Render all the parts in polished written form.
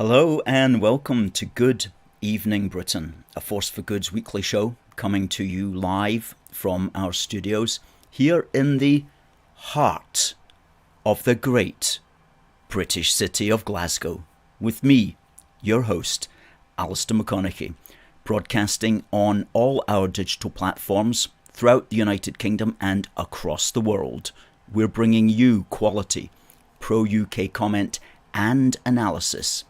Hello and welcome to Good Evening Britain, a Force for Good's weekly show coming to you live from our studios here in the heart of the great British city of Glasgow, with me, your host, Alistair McConnachie, broadcasting on all our digital platforms throughout the United Kingdom and across the world. We're bringing you quality, pro-UK comment and analysis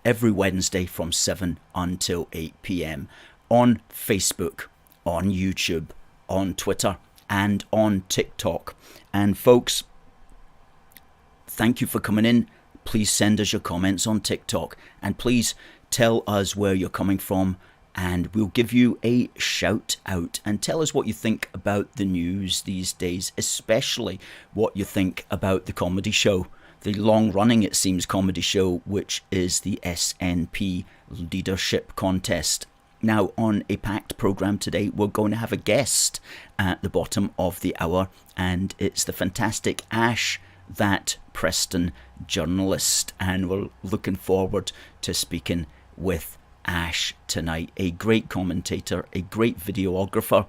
every Wednesday from 7 until 8 p.m. on Facebook, on YouTube, on Twitter, and on TikTok. And folks, thank you for coming in. Please send us your comments on TikTok, and please tell us where you're coming from, and we'll give you a shout out. And tell us what you think about the news these days, especially what you think about the comedy show. The long-running, it seems, comedy show, which is the SNP Leadership Contest. Now, on a packed programme today, we're going to have a guest at the bottom of the hour, and it's the fantastic Ash, that Preston Journalist, and we're looking forward to speaking with Ash tonight. A great commentator, a great videographer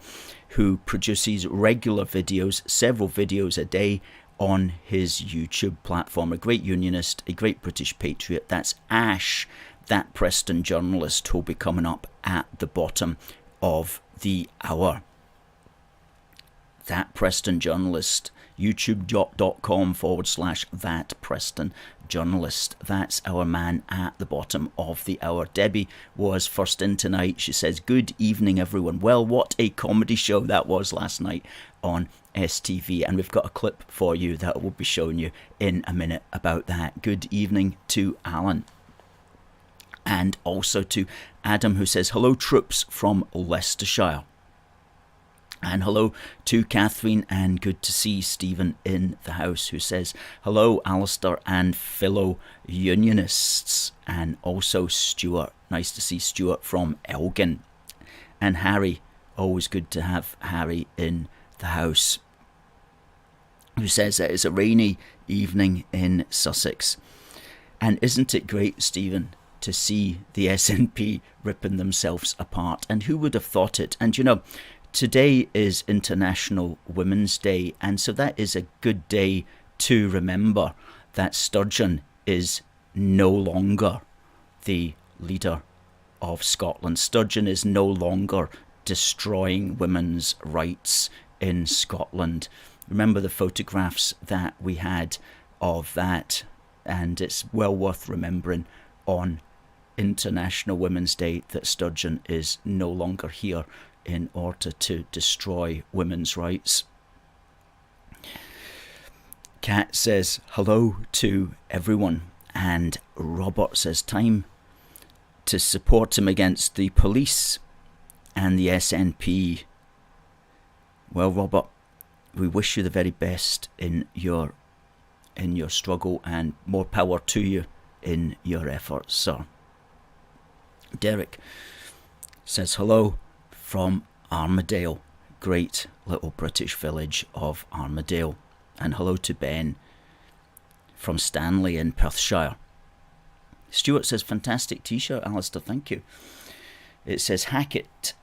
who produces regular videos, several videos a day, on his YouTube platform. A great unionist, a great British patriot. That's Ash, that Preston Journalist, who'll be coming up at the bottom of the hour. That Preston Journalist, youtube.com/that Preston Journalist. That's our man at the bottom of the hour. Debbie was first in tonight. She says, "Good evening, everyone." Well, what a comedy show that was last night on STV, and we've got a clip for you that we'll be showing you in a minute about that. Good evening to Alan, and also to Adam, who says hello troops from Leicestershire, and hello to Catherine, and good to see Stephen in the house, who says hello Alistair and fellow unionists, and also Stuart, nice to see Stuart from Elgin, and Harry, always good to have Harry in the house, who says that it's a rainy evening in Sussex. And isn't it great, Stephen, to see the SNP ripping themselves apart? And who would have thought it? And you know, today is International Women's Day, and so that is a good day to remember that Sturgeon is no longer the leader of Scotland. Sturgeon is no longer destroying women's rights in Scotland. Remember the photographs that we had of that, and it's well worth remembering on International Women's Day that Sturgeon is no longer here in order to destroy women's rights. Kat says hello to everyone, and Robert says time to support him against the police and the SNP. Well, Robert, we wish you the very best in your struggle, and more power to you in your efforts, sir. Derek says hello from Armadale, great little British village of Armadale, and hello to Ben from Stanley in Perthshire. Stuart says fantastic t-shirt, Alistair, thank you. It says Hackett,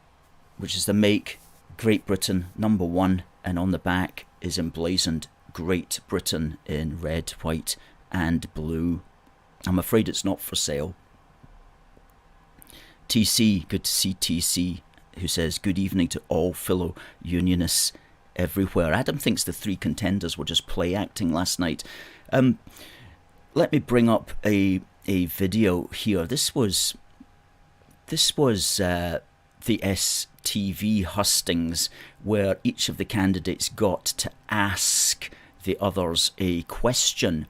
which is the make Great Britain #1, and on the back is emblazoned Great Britain in red, white and blue. I'm afraid it's not for sale. TC, good to see TC, who says good evening to all fellow unionists everywhere. Adam thinks the three contenders were just play acting last night. Let me bring up a video here. This was the STV hustings, where each of the candidates got to ask the others a question,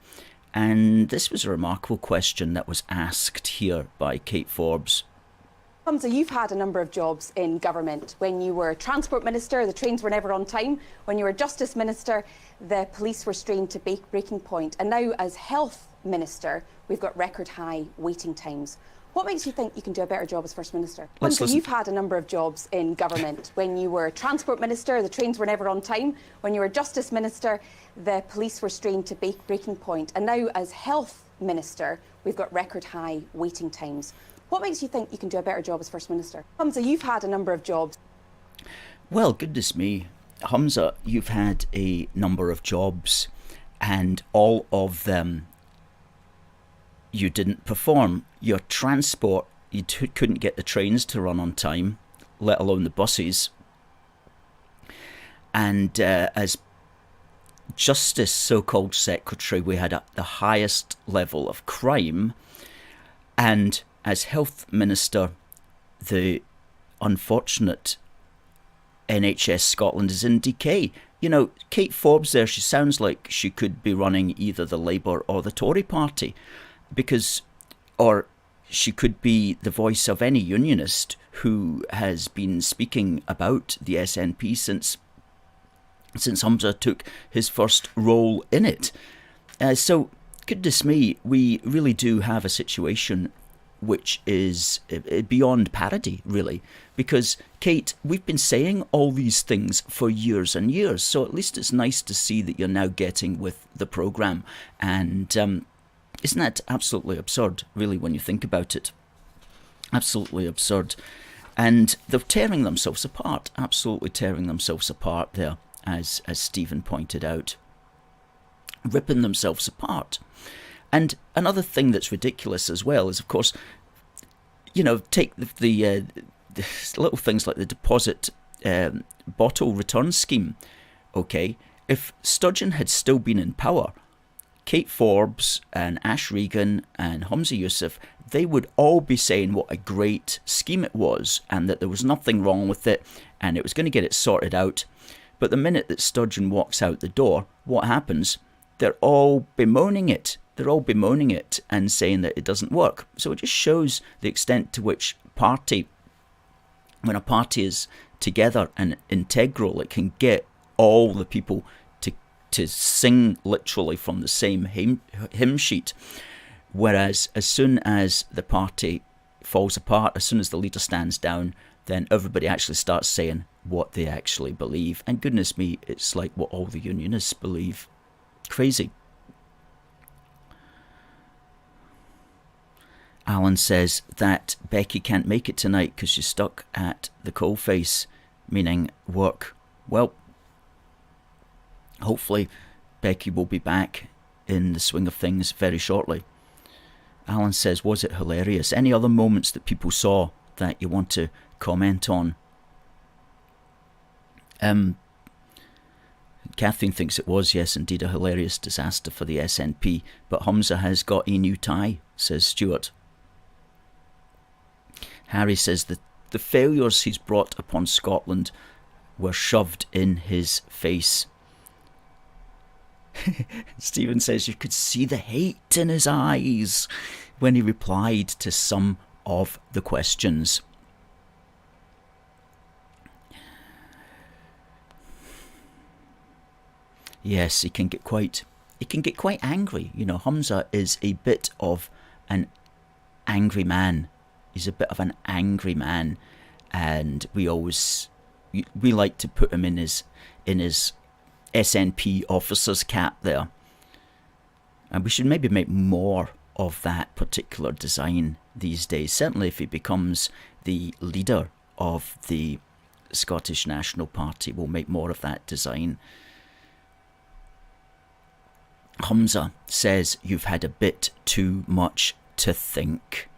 and this was a remarkable question that was asked here by Kate Forbes. Humza, you've had a number of jobs in government. When you were Transport Minister, the trains were never on time. When you were Justice Minister, the police were strained to breaking point. And now as Health Minister, we've got record high waiting times. What makes you think you can do a better job as First Minister? Humza, you've had a number of jobs in government. When you were Transport Minister, the trains were never on time. When you were Justice Minister, the police were strained to breaking point. And now as Health Minister, we've got record high waiting times. What makes you think you can do a better job as First Minister? Humza, you've had a number of jobs. Well, goodness me, Humza, you've had a number of jobs, and all of them you didn't perform. Your transport, you couldn't get the trains to run on time, let alone the buses. And as Justice so-called Secretary, we had the highest level of crime. And as Health Minister, the unfortunate NHS Scotland is in decay. You know, Kate Forbes there, she sounds like she could be running either the Labour or the Tory party, or she could be the voice of any unionist who has been speaking about the SNP since Humza took his first role in it. So, goodness me, we really do have a situation which is beyond parody, really. Because, Kate, we've been saying all these things for years and years, so at least it's nice to see that you're now getting with the programme. And isn't that absolutely absurd, really, when you think about it? Absolutely absurd. And they're tearing themselves apart, absolutely tearing themselves apart there, as Stephen pointed out. Ripping themselves apart. And another thing that's ridiculous as well is, of course, you know, take the little things like the deposit bottle return scheme. Okay, if Sturgeon had still been in power, Kate Forbes and Ash Regan and Humza Yousaf, they would all be saying what a great scheme it was and that there was nothing wrong with it and it was going to get it sorted out. But the minute that Sturgeon walks out the door, what happens? They're all bemoaning it. They're all bemoaning it and saying that it doesn't work. So it just shows the extent to which when a party is together and integral, it can get all the people to sing literally from the same hymn sheet. Whereas as soon as the party falls apart, as soon as the leader stands down, then everybody actually starts saying what they actually believe. And goodness me, it's like what all the unionists believe. Crazy. Alan says that Becky can't make it tonight because she's stuck at the coalface, meaning work. Well, hopefully Becky will be back in the swing of things very shortly. Alan says, was it hilarious? Any other moments that people saw that you want to comment on? Catherine thinks it was, yes, indeed, a hilarious disaster for the SNP, but Humza has got a new tie, says Stuart. Harry says that the failures he's brought upon Scotland were shoved in his face. Stephen says you could see the hate in his eyes when he replied to some of the questions. Yes, he can get quite angry. You know, Humza is a bit of an angry man. He's a bit of an angry man, and we like to put him in his SNP officer's cap there. And we should maybe make more of that particular design these days. Certainly if he becomes the leader of the Scottish National Party, we'll make more of that design. Humza says you've had a bit too much to think.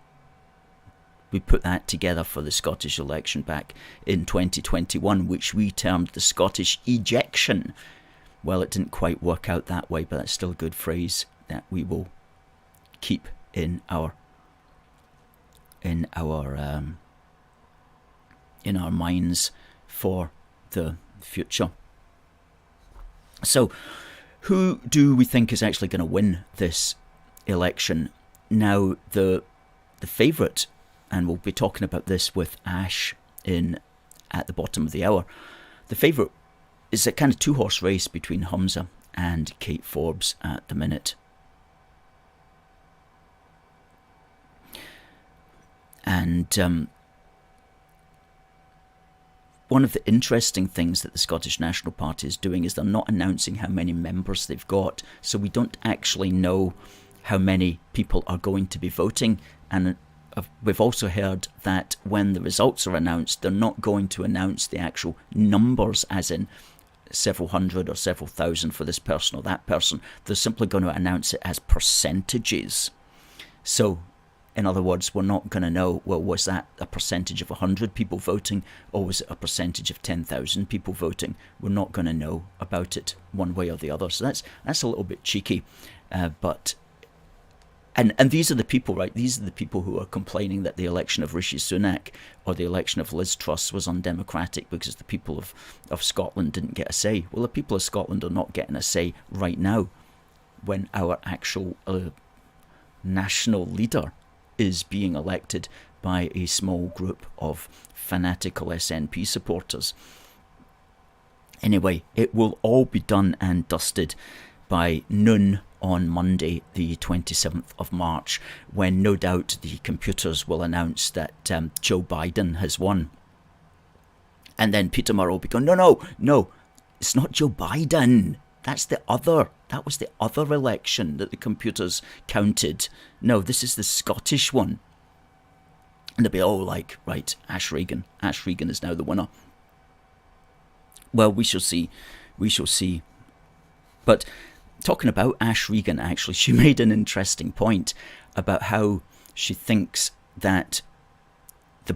We put that together for the Scottish election back in 2021, which we termed the Scottish ejection. Well, it didn't quite work out that way, but that's still a good phrase that we will keep in our minds for the future. So, who do we think is actually going to win this election? Now, the favourite, and we'll be talking about this with Ash at the bottom of the hour, the favourite is a kind of two-horse race between Humza and Kate Forbes at the minute. And one of the interesting things that the Scottish National Party is doing is they're not announcing how many members they've got, so we don't actually know how many people are going to be voting. And we've also heard that when the results are announced, they're not going to announce the actual numbers, as in several hundred or several thousand for this person or that person. They're simply going to announce it as percentages. So, in other words, we're not going to know, well, was that a percentage of 100 people voting, or was it a percentage of 10,000 people voting? We're not going to know about it one way or the other. So that's a little bit cheeky. But these are the people, right? These are the people who are complaining that the election of Rishi Sunak or the election of Liz Truss was undemocratic because the people of Scotland didn't get a say. Well, the people of Scotland are not getting a say right now when our actual national leader is being elected by a small group of fanatical SNP supporters. Anyway, it will all be done and dusted by noon on Monday, the 27th of March, when no doubt the computers will announce that Joe Biden has won. And then Peter Murray will be going, no, it's not Joe Biden. That was the other election that the computers counted. No, this is the Scottish one. And they'll be all like, right, Ash Regan is now the winner. Well, we shall see. But talking about Ash Regan, actually, she made an interesting point about how she thinks that the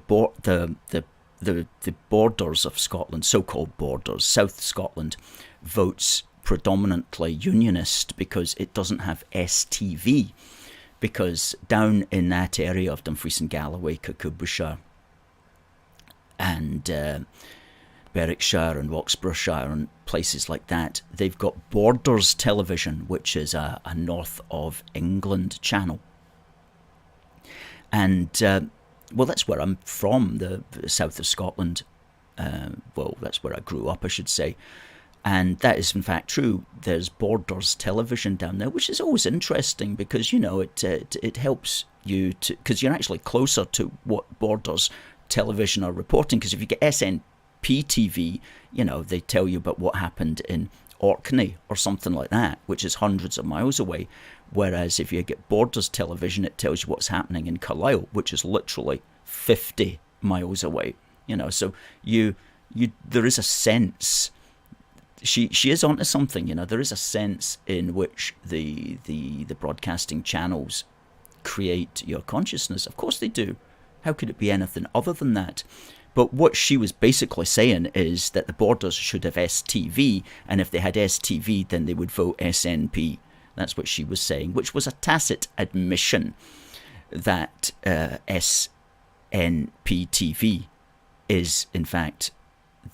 borders of Scotland, so-called borders, South Scotland, votes predominantly unionist because it doesn't have STV. Because down in that area of Dumfries and Galloway, Kirkcudbrightshire, and Berwickshire and Roxburghshire and places like that, they've got Borders Television, which is a North of England channel. And, well, that's where I'm from, the south of Scotland. Well, that's where I grew up, I should say. And that is in fact true. There's Borders Television down there, which is always interesting because, you know, it helps you to, because you're actually closer to what Borders Television are reporting. Because if you get SNP TV, you know, they tell you about what happened in Orkney or something like that, which is hundreds of miles away. Whereas if you get Borders Television, it tells you what's happening in Carlisle, which is literally 50 miles away. You know, so there is a sense. She is onto something, you know. There is a sense in which the broadcasting channels create your consciousness. Of course they do. How could it be anything other than that? But what she was basically saying is that the Borders should have STV, and if they had STV, then they would vote SNP. That's what she was saying, which was a tacit admission that SNP TV is, in fact,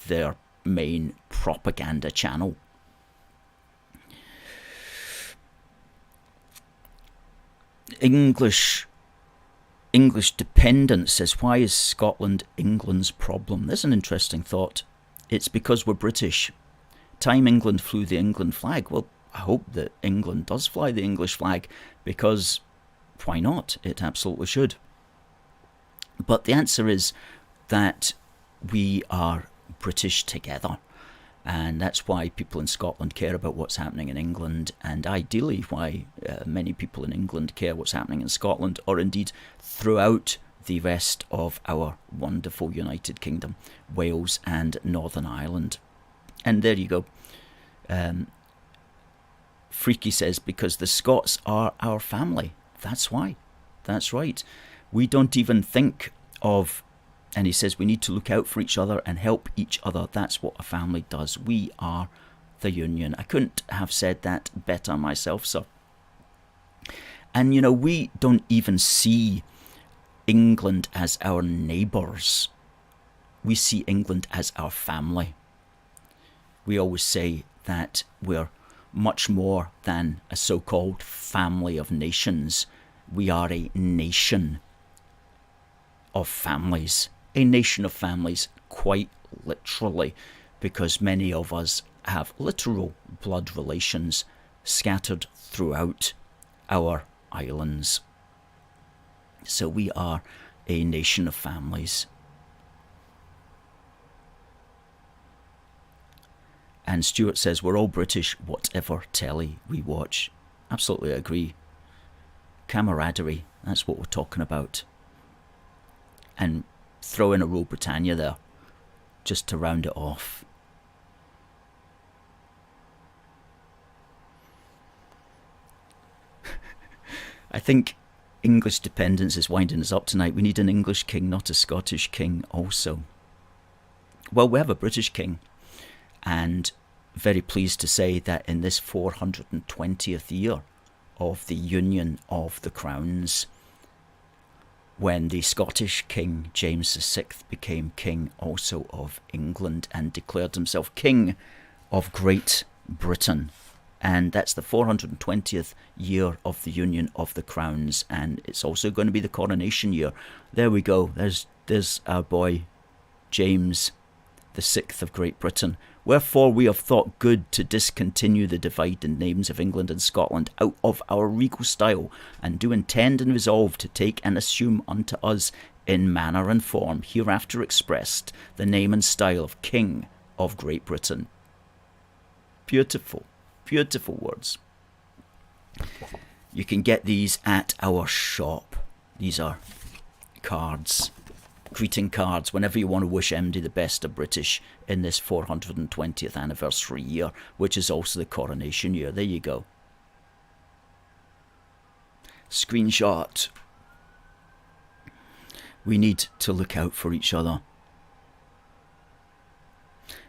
their main propaganda channel. English dependence says, why is Scotland England's problem? There's an interesting thought. It's because we're British. Time England flew the England flag. Well, I hope that England does fly the English flag, because why not? It absolutely should. But the answer is that we are British together, and that's why people in Scotland care about what's happening in England, and ideally why many people in England care what's happening in Scotland, or indeed throughout the rest of our wonderful United Kingdom, Wales and Northern Ireland. And there you go. Freaky says, because the Scots are our family. That's why. That's right. We don't even think of. And he says we need to look out for each other and help each other. That's what a family does. We are the union. I couldn't have said that better myself, sir. And, you know, we don't even see England as our neighbours. We see England as our family. We always say that we're much more than a so-called family of nations. We are a nation of families. A nation of families, quite literally, because many of us have literal blood relations scattered throughout our islands. So we are a nation of families. And Stuart says, we're all British, whatever telly we watch. Absolutely agree. camaraderie. That's what we're talking about. And throw in a Rule Britannia there, just to round it off. I think English dependence is winding us up tonight. We need an English king, not a Scottish king also. Well, we have a British king, and very pleased to say that in this 420th year of the Union of the Crowns, when the Scottish King James VI became King also of England and declared himself King of Great Britain. And that's the 420th year of the Union of the Crowns, and it's also going to be the coronation year. There we go. There's our boy James the Sixth of Great Britain. Wherefore we have thought good to discontinue the divide in names of England and Scotland out of our regal style, and do intend and resolve to take and assume unto us in manner and form hereafter expressed the name and style of King of Great Britain. Beautiful, beautiful words. You can get these at our shop. These are cards, greeting cards, whenever you want to wish MD the best of British in this 420th anniversary year, which is also the coronation year. There you go. Screenshot. We need to look out for each other.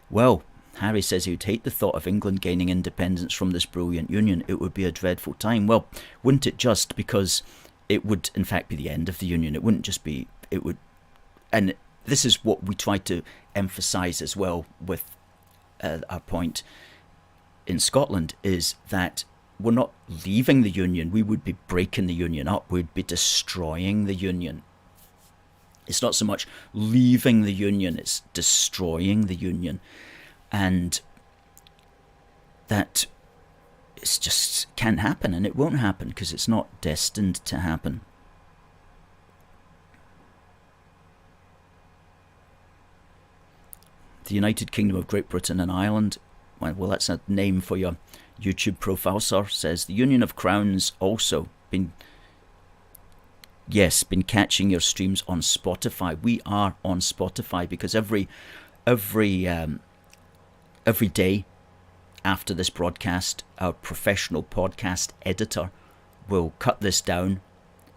Well, Harry says he would hate the thought of England gaining independence from this brilliant union. It would be a dreadful time. Well, wouldn't it just? Because it would in fact be the end of the union. It wouldn't just be, it would, and this is what we try to emphasise as well with our point in Scotland, is that we're not leaving the union. We would be breaking the union up. We'd be destroying the union. It's not so much leaving the union, it's destroying the union. And that it's just can't happen, and it won't happen because it's not destined to happen. The United Kingdom of Great Britain and Ireland, well, that's a name for your YouTube profile, sir, says the Union of Crowns also been catching your streams on Spotify. We are on Spotify because every day after this broadcast, our professional podcast editor will cut this down,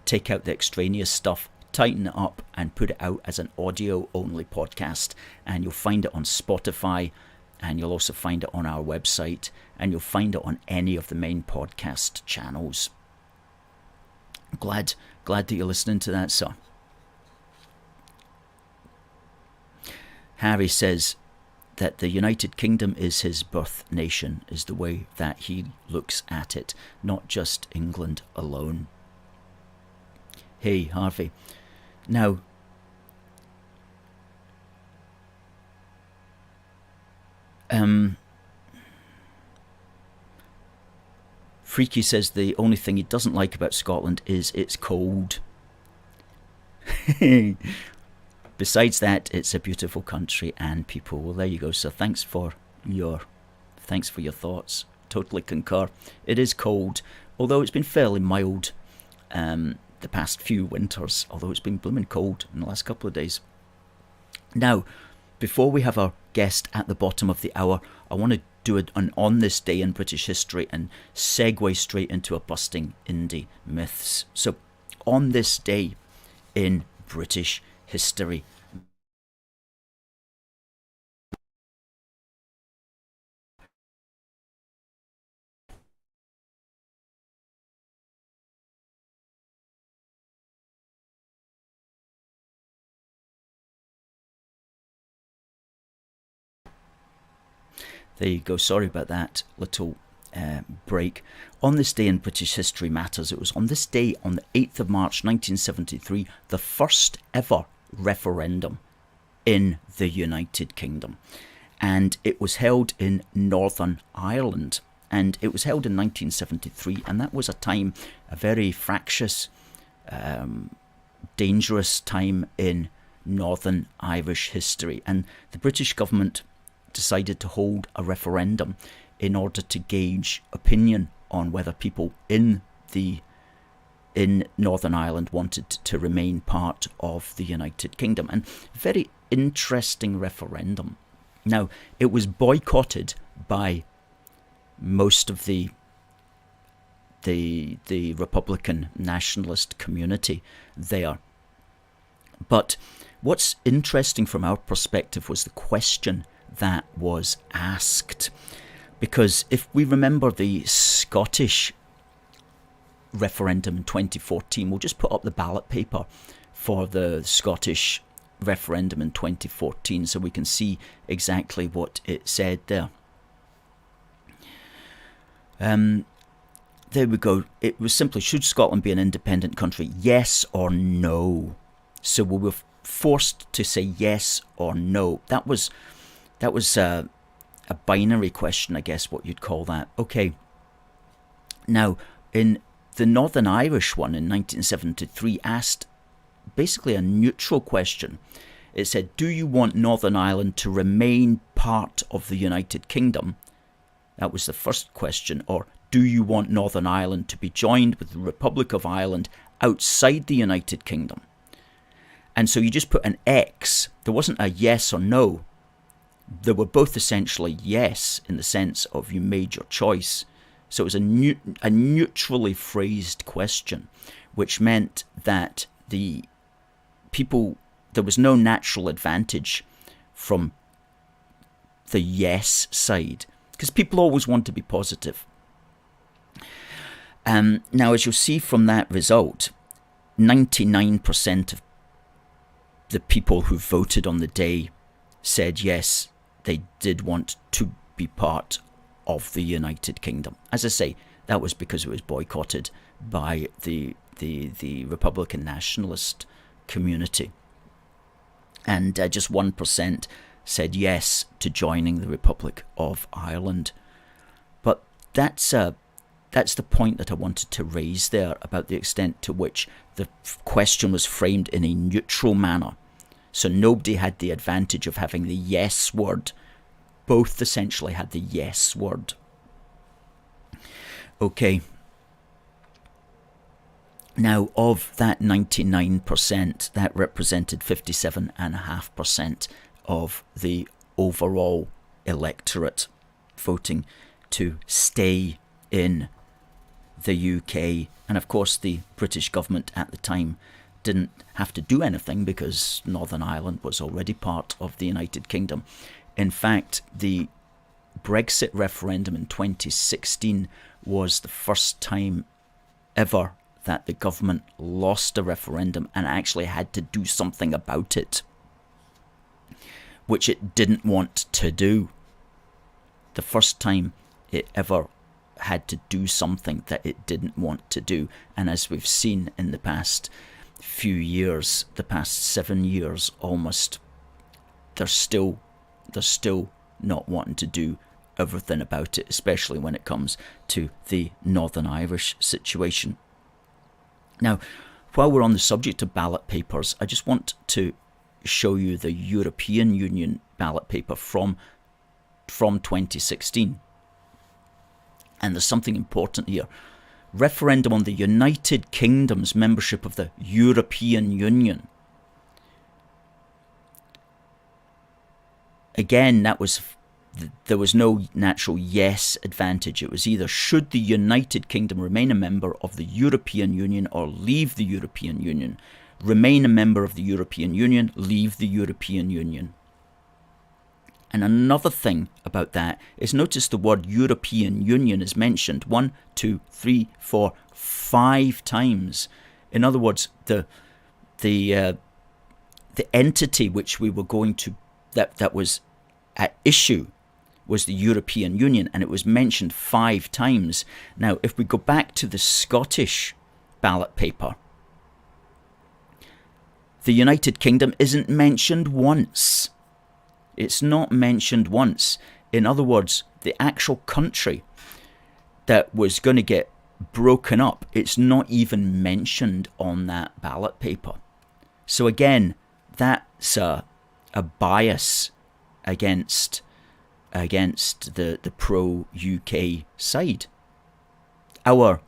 take out the extraneous stuff, tighten it up, and put it out as an audio-only podcast. And you'll find it on Spotify, and you'll also find it on our website, and you'll find it on any of the main podcast channels. Glad that you're listening to that, sir. Harry says that the United Kingdom is his birth nation, is the way that he looks at it, not just England alone. Hey, Harvey. Now, Freaky says the only thing he doesn't like about Scotland is it's cold. Besides that, it's a beautiful country and people. Well, there you go. So thanks for your thoughts. Totally concur. It is cold, although it's been fairly mild the past few winters, although it's been blooming cold in the last couple of days. Now, before we have our guest at the bottom of the hour, I want to do an on this day in British history and segue straight into a busting Indy Myths. So, on this day in British history. There you go. Sorry about that little break. On this day in British History Matters, it was on this day, on the 8th of March 1973, the first ever referendum in the United Kingdom. And it was held in Northern Ireland. And it was held in 1973, and that was a time, a very fractious, dangerous time in Northern Irish history. And the British government decided to hold a referendum in order to gauge opinion on whether people in the in Northern Ireland wanted to remain part of the United Kingdom. And very interesting referendum. Now, it was boycotted by most of the Republican nationalist community there. But what's interesting from our perspective was the question that was asked. Because if we remember the Scottish referendum in 2014, we'll just put up the ballot paper for the Scottish referendum in 2014 so we can see exactly what it said there. There we go. It was simply, should Scotland be an independent country? Yes or no? So we were forced to say yes or no. That was a binary question, I guess what you'd call that. Okay. Now, in the Northern Irish one in 1973 asked basically a neutral question. It said, do you want Northern Ireland to remain part of the United Kingdom? That was the first question. Or do you want Northern Ireland to be joined with the Republic of Ireland outside the United Kingdom? And so you just put an X. There wasn't a yes or no. They were both essentially yes in the sense of you made your choice. So it was a neutrally phrased question, which meant that the people, there was no natural advantage from the yes side, because people always want to be positive. Now, as you'll see from that result, 99% of the people who voted on the day said yes, they did want to be part of the United Kingdom. As I say, that was because it was boycotted by the Republican nationalist community. And just 1% said yes to joining the Republic of Ireland. But that's the point that I wanted to raise there about the extent to which the question was framed in a neutral manner. So nobody had the advantage of having the yes word. Both essentially had the yes word. Okay. Now, of that 99%, that represented 57.5% of the overall electorate voting to stay in the UK. And of course, the British government at the time didn't have to do anything because Northern Ireland was already part of the United Kingdom. In fact, the Brexit referendum in 2016 was the first time ever that the government lost a referendum and actually had to do something about it, which it didn't want to do. The first time it ever had to do something that it didn't want to do. And as we've seen in the past few years, the past 7 years almost, they're still not wanting to do everything about it, especially when it comes to the Northern Irish situation. Now, while we're on the subject of ballot papers, I just want to show you the European Union ballot paper from 2016. And there's something important here. Referendum on the United Kingdom's membership of the European Union. Again, there was no natural yes advantage. It was either should the United Kingdom remain a member of the European Union or leave the European Union. Remain a member of the European Union, leave the European Union. And another thing about that is notice the word European Union is mentioned 1, 2, 3, 4, 5 times. In other words, the entity which we were going to that was at issue was the European Union, and it was mentioned 5 times. Now, if we go back to the Scottish ballot paper, the United Kingdom isn't mentioned once. It's not mentioned once. In other words, the actual country that was going to get broken up, it's not even mentioned on that ballot paper. So again, that's a bias against the pro-UK side. Our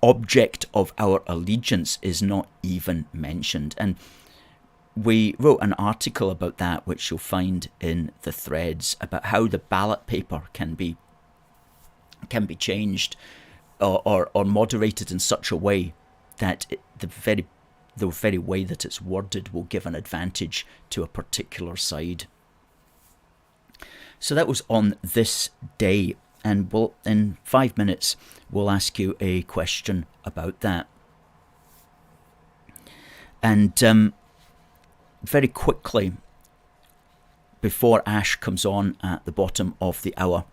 object of our allegiance is not even mentioned. And we wrote an article about that, which you'll find in the threads, about how the ballot paper can be changed or moderated in such a way that the very way that it's worded will give an advantage to a particular side. So that was on this day, and in 5 minutes we'll ask you a question about that. And very quickly, before Ash comes on at the bottom of the hour,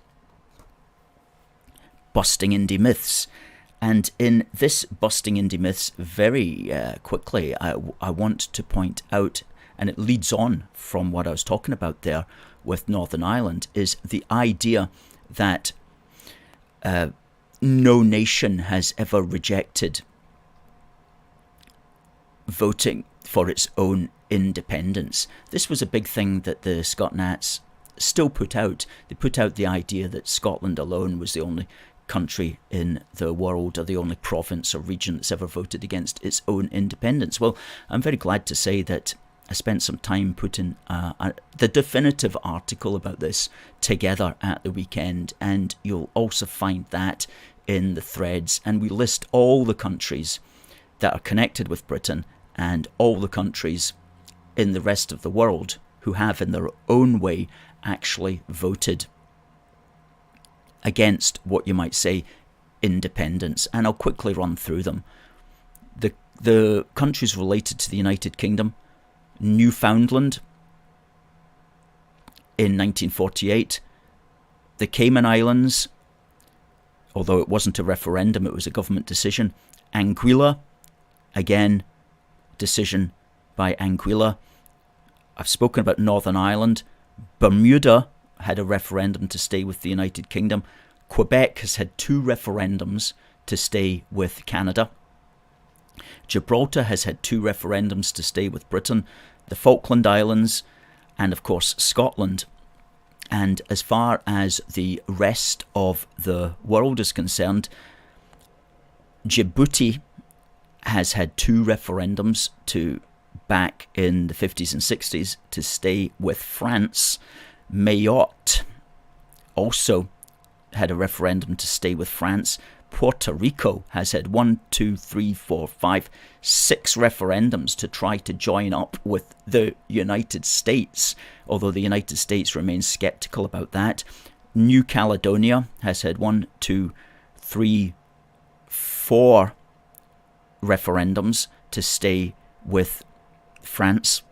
Busting Indy Myths. And in this Busting Indy Myths, very quickly, I want to point out, and it leads on from what I was talking about there with Northern Ireland, is the idea that no nation has ever rejected voting for its own independence. This was a big thing that the Scotnats still put out. They put out the idea that Scotland alone was the only country in the world, or the only province or region that's ever voted against its own independence. Well, I'm very glad to say that I spent some time putting the definitive article about this together at the weekend, and you'll also find that in the threads. And we list all the countries that are connected with Britain and all the countries in the rest of the world who have, in their own way, actually voted against what you might say independence. And I'll quickly run through them. The countries related to the United Kingdom: Newfoundland in 1948, the Cayman Islands, although it wasn't a referendum, it was a government decision. Anguilla, again, decision by Anguilla. I've spoken about Northern Ireland. Bermuda had a referendum to stay with the United Kingdom. Quebec has had 2 referendums to stay with Canada. Gibraltar has had 2 referendums to stay with Britain. The Falkland Islands, and of course Scotland. And as far as the rest of the world is concerned, Djibouti has had 2 referendums to back in the 50s and 60s to stay with France. Mayotte also had a referendum to stay with France. Puerto Rico has had 6 referendums to try to join up with the United States, although the United States remains sceptical about that. New Caledonia has had 4 referendums to stay with France.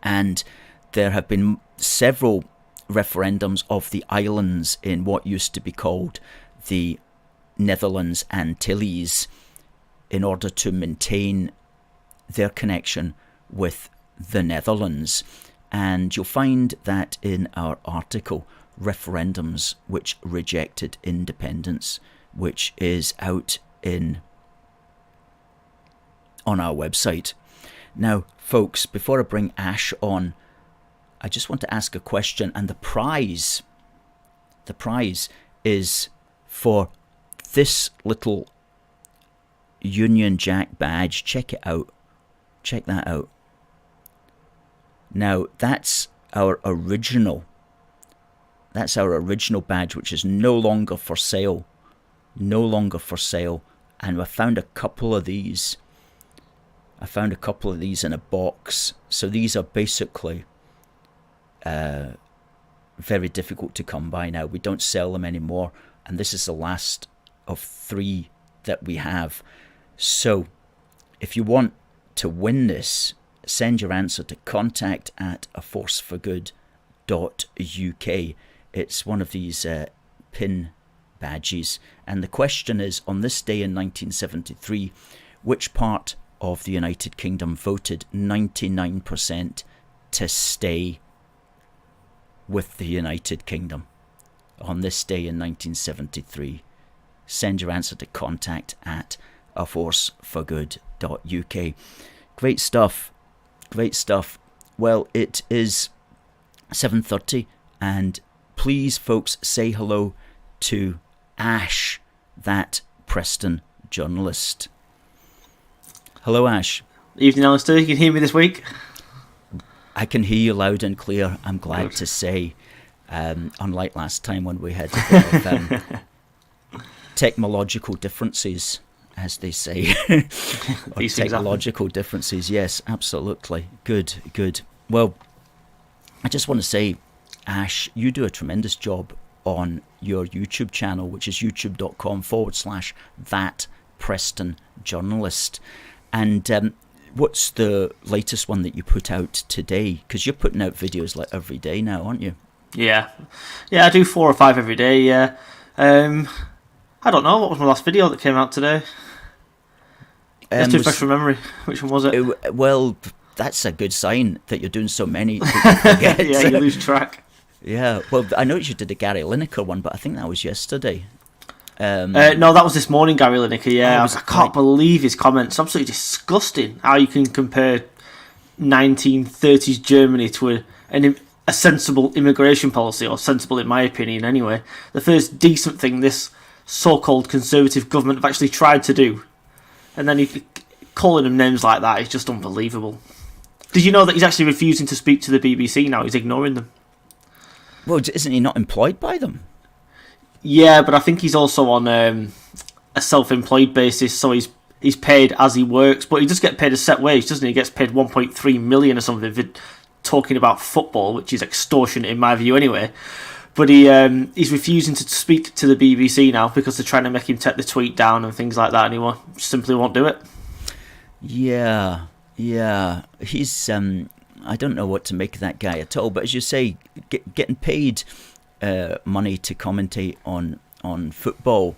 And there have been several referendums of the islands in what used to be called the Netherlands Antilles in order to maintain their connection with the Netherlands. And you'll find that in our article, Referendums which Rejected Independence, which is out on our website. Now, folks, before I bring Ash on, I just want to ask a question, and the prize is for this little Union Jack badge. Check it out. Check that out. Now, that's our original badge, which is no longer for sale. No longer for sale. And I found a couple of these. In a box. So these are basically very difficult to come by now. We don't sell them anymore, and this is the last of 3 that we have. So if you want to win this, send your answer to contact@aforceforgood.uk. It's one of these pin badges, and the question is, on this day in 1973, which part of the United Kingdom voted 99% to stay with the United Kingdom on this day in 1973? Send your answer to contact@aforceforgood.uk. Great stuff. Well, it is 7:30, and please, folks, say hello to Ash, that Preston Journalist. Hello, Ash. Evening, Alistair. You can hear me this week? I can hear you loud and clear, I'm glad to say. Unlike last time when we had a bit of technological differences, as they say. Or technological differences, yes, absolutely. Good. Well, I just want to say, Ash, you do a tremendous job on your YouTube channel, which is youtube.com/that Preston Journalist. And what's the latest one that you put out today? Because you're putting out videos like every day now, aren't you? Yeah, I do 4 or 5 every day, yeah. I don't know, what was my last video that came out today? It's too fresh from memory. Which one was it? Well, that's a good sign that you're doing so many that you forget. Yeah, you lose track. Yeah, well, I noticed you did a Gary Lineker one, but I think that was yesterday. No, that was this morning, Gary Lineker, yeah. I can't believe his comments. Absolutely disgusting how you can compare 1930s Germany to a sensible immigration policy, or sensible in my opinion anyway. The first decent thing this so-called Conservative government have actually tried to do. And then calling them names like that is just unbelievable. Did you know that he's actually refusing to speak to the BBC now? He's ignoring them. Well, isn't he not employed by them? Yeah, but I think he's also on a self-employed basis, so he's paid as he works, but he does get paid a set wage, doesn't he? He gets paid 1.3 million or something for talking about football, which is extortionate in my view anyway. But he's refusing to speak to the BBC now because they're trying to make him take the tweet down and things like that, and he simply won't do it. Yeah. He's I don't know what to make of that guy at all, but as you say, getting paid money to commentate on football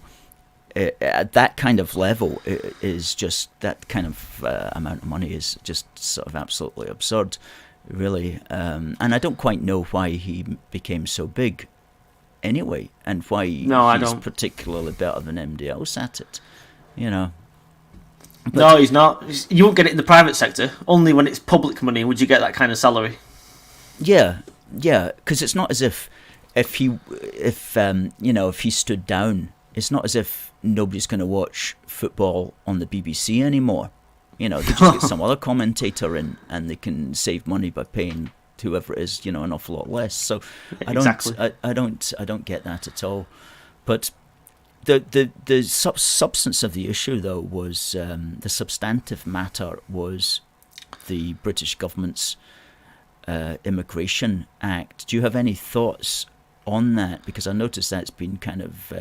at that kind of level is just, that kind of amount of money is just sort of absolutely absurd, really. And I don't quite know why he became so big anyway, and why he's particularly better than anybody else at it, you know. But no, he's not. You won't get it in the private sector. Only when it's public money would you get that kind of salary. Yeah, because it's not as if he stood down, it's not as if nobody's going to watch football on the BBC anymore. You know, they just get some other commentator in, and they can save money by paying whoever it is, an awful lot less. So I don't get that at all. But the substance of the issue, though, was the substantive matter was the British government's Immigration Act. Do you have any thoughts on that? Because I noticed that's been kind of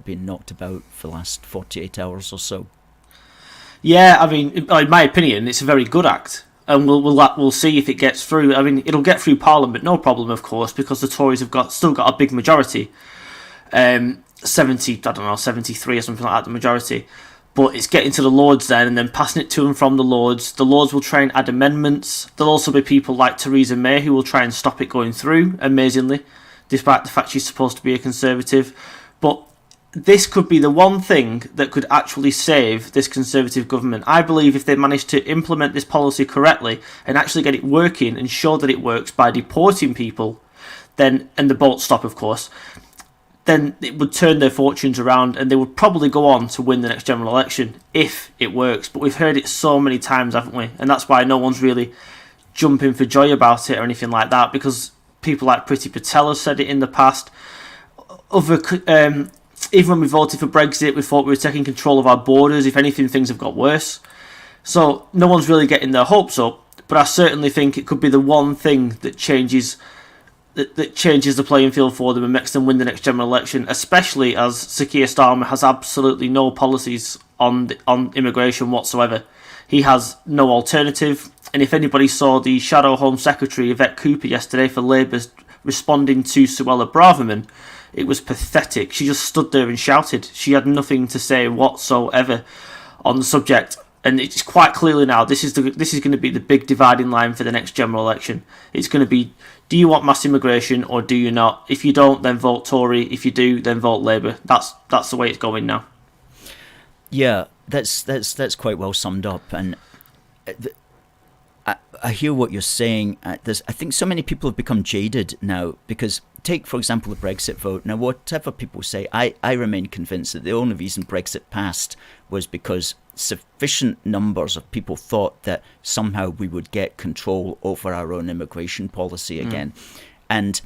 been knocked about for the last 48 hours or so. Yeah, I mean, in my opinion, it's a very good act, and we'll see if it gets through. I mean, it'll get through Parliament, no problem, of course, because the Tories have still got a big majority, 73 or something like that, the majority. But it's getting to the Lords then, and then passing it to and from the Lords. The Lords will try and add amendments. There'll also be people like Theresa May who will try and stop it going through, amazingly, despite the fact she's supposed to be a Conservative. But this could be the one thing that could actually save this Conservative government. I believe if they manage to implement this policy correctly and actually get it working and show that it works by deporting people, then, and the bolt stop, of course, then it would turn their fortunes around, and they would probably go on to win the next general election if it works. But we've heard it so many times, haven't we? And that's why no one's really jumping for joy about it or anything like that, because people like Priti Patel have said it in the past. Even when we voted for Brexit, we thought we were taking control of our borders. If anything, things have got worse. So no one's really getting their hopes up, but I certainly think it could be the one thing that changes the playing field for them and makes them win the next general election, especially as Sir Keir Starmer has absolutely no policies on immigration whatsoever. He has no alternative, and if anybody saw the Shadow Home Secretary, Yvette Cooper, yesterday for Labour responding to Suella Braverman, it was pathetic. She just stood there and shouted. She had nothing to say whatsoever on the subject. And it's quite clearly now, this is going to be the big dividing line for the next general election. It's going to be, do you want mass immigration or do you not? If you don't, then vote Tory. If you do, then vote Labour. That's the way it's going now. Yeah, that's quite well summed up. And I hear what you're saying. I think so many people have become jaded now, because take, for example, the Brexit vote. Now, whatever people say, I remain convinced that the only reason Brexit passed was because sufficient numbers of people thought that somehow we would get control over our own immigration policy again. And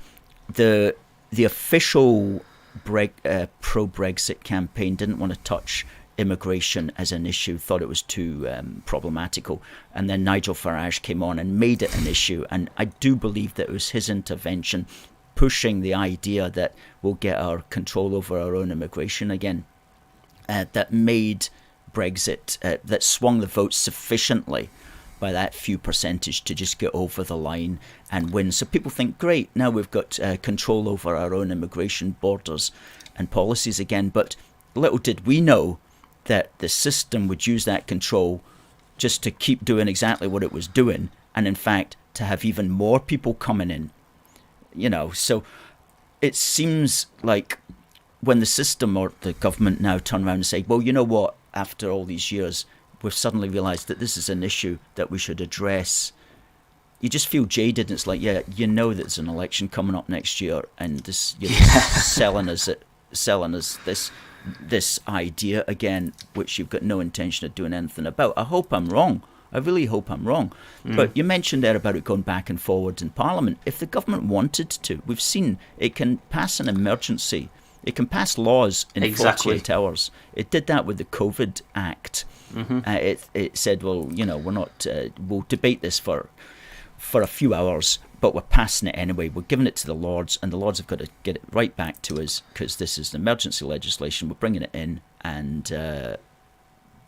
the official pro-Brexit campaign didn't want to touch immigration as an issue, thought it was too problematical. And then Nigel Farage came on and made it an issue. And I do believe that it was his intervention pushing the idea that we'll get our control over our own immigration again that made Brexit, that swung the vote sufficiently by that few percentage to just get over the line and win. So people think, great, now we've got control over our own immigration borders and policies again. But little did we know that the system would use that control just to keep doing exactly what it was doing, and in fact to have even more people coming in. So it seems like when the system or the government now turn around and say, well, you know what, after all these years, we've suddenly realised that this is an issue that we should address. You just feel jaded, and it's like, yeah, you know that there's an election coming up next year, and you're just selling us this idea again, which you've got no intention of doing anything about. I hope I'm wrong. I really hope I'm wrong. But you mentioned there about it going back and forward in Parliament. If the government wanted to, we've seen it can pass an emergency. It can pass laws in 48 hours. It did that with the COVID Act. It said, well, we're not. We'll debate this for a few hours, but we're passing it anyway. We're giving it to the Lords, and the Lords have got to get it right back to us because this is an emergency legislation. We're bringing it in, and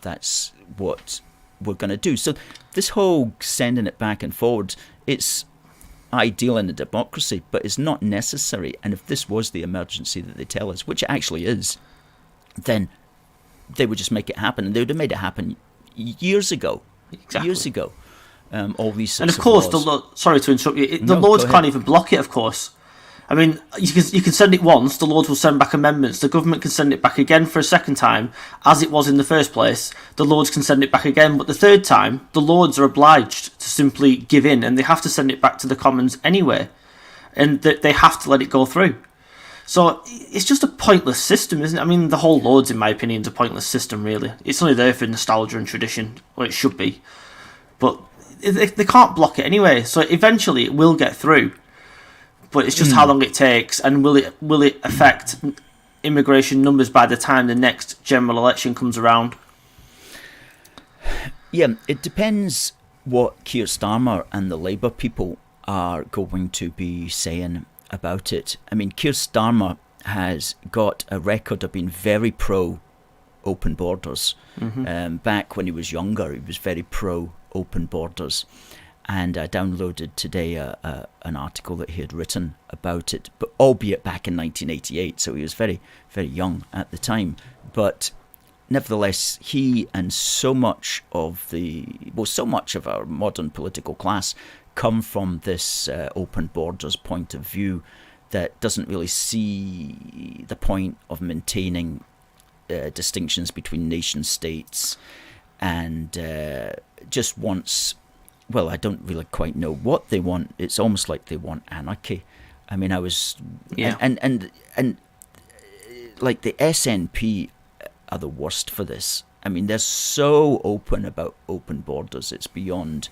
that's what we're going to do. So this whole sending it back and forward, it's ideal in a democracy, but it's not necessary. And if this was the emergency that they tell us, which it actually is, then they would just make it happen, and they would have made it happen years ago. Exactly. Years ago. All these and sorts of course, laws. sorry to interrupt you. The Lords can't even block it. Of course, I mean, you can send it once. The Lords will send back amendments. The government can send it back again for a second time, as it was in the first place. The Lords can send it back again, but the third time, the Lords are obliged to simply give in, and they have to send it back to the Commons anyway, and they have to let it go through. So it's just a pointless system, isn't it? I mean, the whole Lords, in my opinion, is a pointless system, really. It's only there for nostalgia and tradition, or it should be. But they can't block it anyway, so eventually it will get through. But it's just how long it takes, and will it affect immigration numbers by the time the next general election comes around? Yeah, it depends what Keir Starmer and the Labour people are going to be saying about it. I mean, Keir Starmer has got a record of being very pro open borders. Back when he was younger, he was very pro open borders. And I downloaded today an article that he had written about it, but albeit back in 1988, so he was very, very young at the time. But nevertheless, he and so much of our modern political class come from this open borders point of view that doesn't really see the point of maintaining distinctions between nation states, and just wants, well, I don't really quite know what they want. It's almost like they want anarchy. I mean, and like the SNP are the worst for this. I mean, they're so open about open borders, it's beyond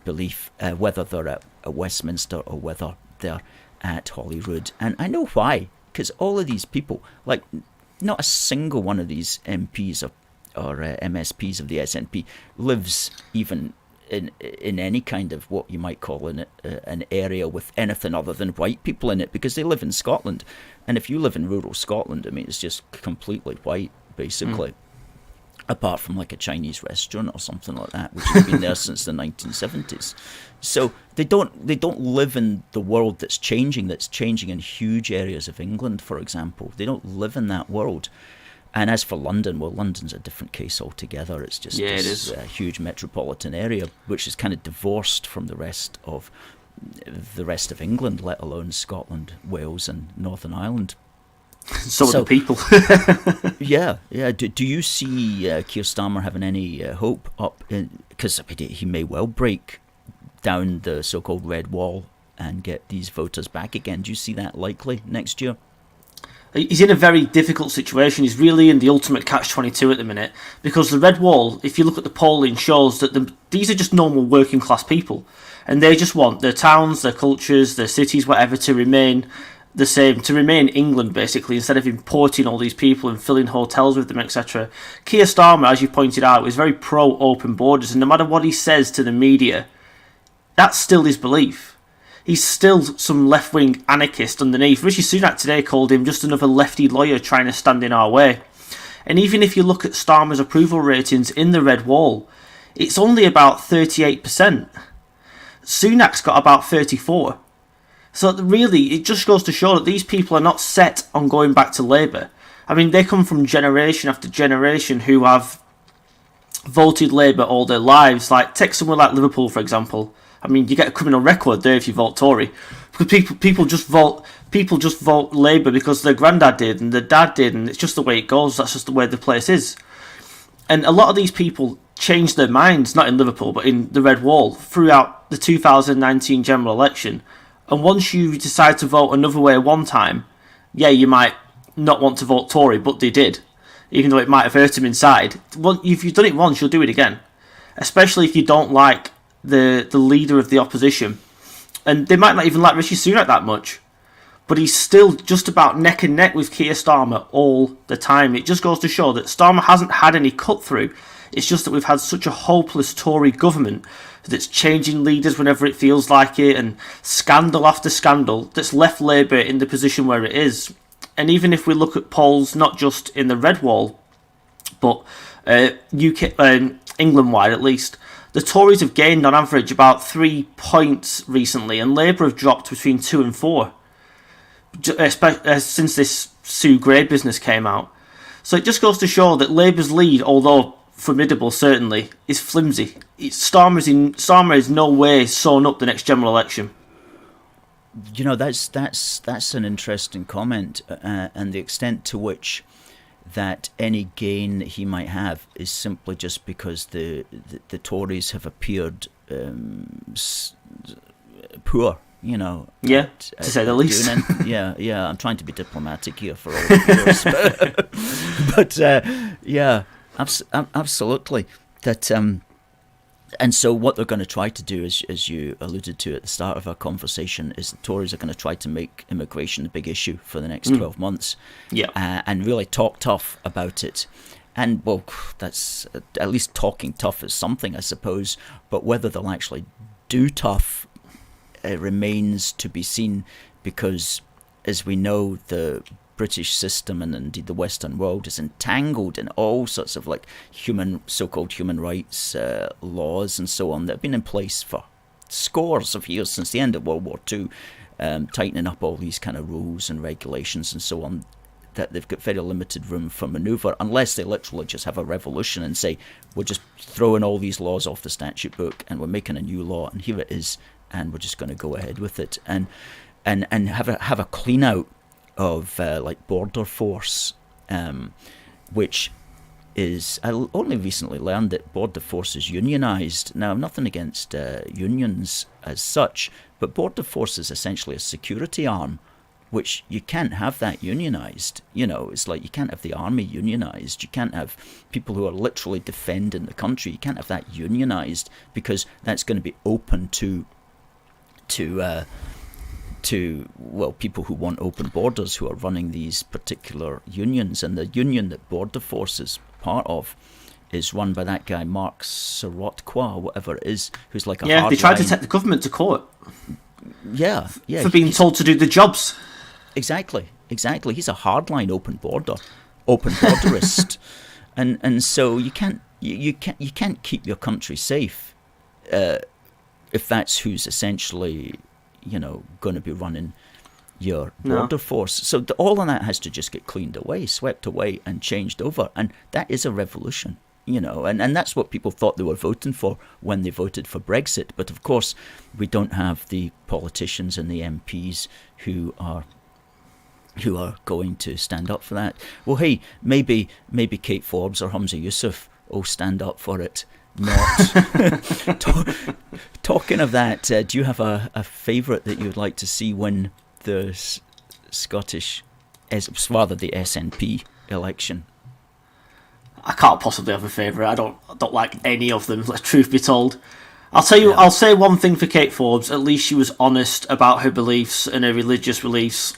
belief, whether they're at Westminster or whether they're at Holyrood. And I know why, because all of these people, like, not a single one of these MPs or MSPs of the SNP lives even in any kind of what you might call an area with anything other than white people in it, because they live in Scotland. And if you live in rural Scotland, I mean, it's just completely white, basically. Apart from like a Chinese restaurant or something like that, which has been there since the 1970s. So they don't live in the world that's changing in huge areas of England, for example. They don't live in that world. And as for London, well, London's a different case altogether. It's just this huge metropolitan area, which is kind of divorced from the rest of England, let alone Scotland, Wales, and Northern Ireland. So are the people. Yeah. Do you see Keir Starmer having any hope up? Because he may well break down the so-called red wall and get these voters back again. Do you see that likely next year? He's in a very difficult situation. He's really in the ultimate catch-22 at the minute, because the Red Wall, if you look at the polling, shows that these are just normal working class people, and they just want their towns, their cultures, their cities, whatever, to remain the same, to remain England, basically, instead of importing all these people and filling hotels with them, etc. Keir Starmer, as you pointed out, is very pro-open borders, and no matter what he says to the media, that's still his belief. He's still some left-wing anarchist underneath. Rishi Sunak today called him just another lefty lawyer trying to stand in our way. And even if you look at Starmer's approval ratings in the Red Wall, it's only about 38%. Sunak's got about 34%. So really, it just goes to show that these people are not set on going back to Labour. I mean, they come from generation after generation who have voted Labour all their lives. Like, take someone like Liverpool, for example. I mean, you get a criminal record there if you vote Tory, because people just vote Labour because their granddad did and their dad did, and it's just the way it goes. That's just the way the place is. And a lot of these people changed their minds, not in Liverpool, but in the Red Wall throughout the 2019 general election. And once you decide to vote another way one time, yeah, you might not want to vote Tory, but they did, even though it might have hurt them inside. If you've done it once, you'll do it again, especially if you don't like the leader of the opposition. And they might not even like Rishi Sunak that much, but he's still just about neck and neck with Keir Starmer all the time. It just goes to show that Starmer hasn't had any cut through. It's just that we've had such a hopeless Tory government that's changing leaders whenever it feels like it, and scandal after scandal that's left Labour in the position where it is. And even if we look at polls not just in the Red Wall, but England-wide at least, the Tories have gained on average about 3 points recently, and Labour have dropped between 2 and 4 since this Sue Gray business came out. So it just goes to show that Labour's lead, although formidable certainly, is flimsy. Starmer is no way sewn up the next general election. You know, that's an interesting comment, and the extent to which that any gain that he might have is simply just because the Tories have appeared poor, you know. Yeah, to say the least. Yeah, I'm trying to be diplomatic here for all the viewers. but yeah, absolutely. That and so what they're going to try to do, as you alluded to at the start of our conversation, is the Tories are going to try to make immigration a big issue for the next 12 months. Yeah. And really talk tough about it. And, well, that's at least talking tough is something, I suppose. But whether they'll actually do tough remains to be seen, because, as we know, the British system and indeed the Western world is entangled in all sorts of like so-called human rights laws and so on that have been in place for scores of years since the end of World War II, tightening up all these kind of rules and regulations and so on, that they've got very limited room for manoeuvre, unless they literally just have a revolution and say, we're just throwing all these laws off the statute book and we're making a new law and here it is and we're just going to go ahead with it and have a clean out of like border force, which is, I only recently learned that border force is unionised. Now, nothing against unions as such, but border force is essentially a security arm, which you can't have that unionised. You know, it's like you can't have the army unionised. You can't have people who are literally defending the country. You can't have that unionised, because that's going to be open to people who want open borders, who are running these particular unions. And the union that Border Force is part of is run by that guy Mark Sirotqua, or whatever it is, who's like a they tried to take the government to court. Yeah, for being told to do the jobs. Exactly. He's a hardline open borderist, and so you can't keep your country safe if that's who's essentially, you know, going to be running your border force. So all of that has to just get cleaned away, swept away, and changed over. And that is a revolution, you know. And that's what people thought they were voting for when they voted for Brexit. But of course, we don't have the politicians and the MPs who are going to stand up for that. Well, hey, maybe Kate Forbes or Humza Yousaf will stand up for it not. Talking of that, do you have a favourite that you would like to see win the Scottish, rather the SNP election? I can't possibly have a favourite. I don't like any of them, truth be told. I'll tell you, I'll say one thing for Kate Forbes. At least she was honest about her beliefs and her religious beliefs.